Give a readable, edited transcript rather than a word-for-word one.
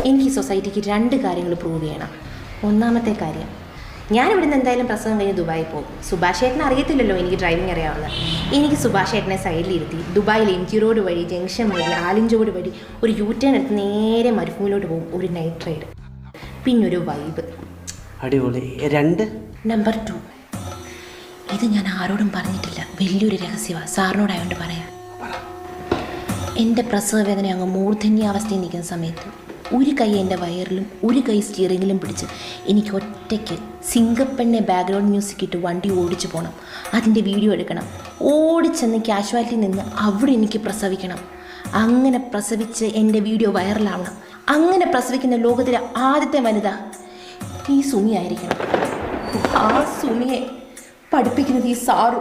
എനിക്ക് ഈ സൊസൈറ്റിക്ക് 2 കാര്യങ്ങൾ പ്രൂവ് ചെയ്യണം. ഒന്നാമത്തെ കാര്യം, ഞാനിവിടെ നിന്ന് എന്തായാലും പ്രസവം കഴിഞ്ഞ് ദുബായിൽ പോകും. സുഭാഷ് ഏട്ടനെ അറിയത്തില്ലല്ലോ എനിക്ക് ഡ്രൈവിംഗ് അറിയാവുന്നത്. എനിക്ക് സുഭാഷ് ഏട്ടനെ സൈഡിലിരുത്തി ദുബായിൽ MG റോഡ് വഴി, ജംഗ്ഷൻ വഴി, ആലിഞ്ചോട് വഴി ഒരു U-ടേൺ എടുത്ത് നേരെ മരുഭൂമിയിലോട്ട് പോകും. ഒരു നൈറ്റ് റൈഡ്, പിന്നൊരു വൈബ്. അടിപൊളി. 2 നമ്പർ 2, ഇത് ഞാൻ ആരോടും പറഞ്ഞിട്ടില്ല, വലിയൊരു രഹസ്യമാണ്. സാറിനോടായോണ്ട് പറയാം. എൻ്റെ പ്രസവവേദന അങ്ങ് മൂർധന്യാവസ്ഥയിൽ നിൽക്കുന്ന സമയത്ത് ഒരു കൈ എൻ്റെ വയറിലും ഒരു കൈ സ്റ്റിയറിങ്ങിലും പിടിച്ച് എനിക്ക് ഒറ്റയ്ക്ക് സിംഗപ്പെണ്ണെ ബാക്ക്ഗ്രൗണ്ട് മ്യൂസിക് ഇട്ട് വണ്ടി ഓടിച്ചു പോകണം. അതിൻ്റെ വീഡിയോ എടുക്കണം. ഓടിച്ചെന്ന് കാഷ്വാലിറ്റി നിന്ന് അവിടെ എനിക്ക് പ്രസവിക്കണം. അങ്ങനെ പ്രസവിച്ച് എൻ്റെ വീഡിയോ വൈറലാവണം. അങ്ങനെ പ്രസവിക്കുന്ന ലോകത്തിലെ ആദ്യത്തെ വനിത ഈ സുമിയായിരിക്കണം. ആ സുമിയെ പഠിപ്പിക്കുന്നത് ഈ സാറു.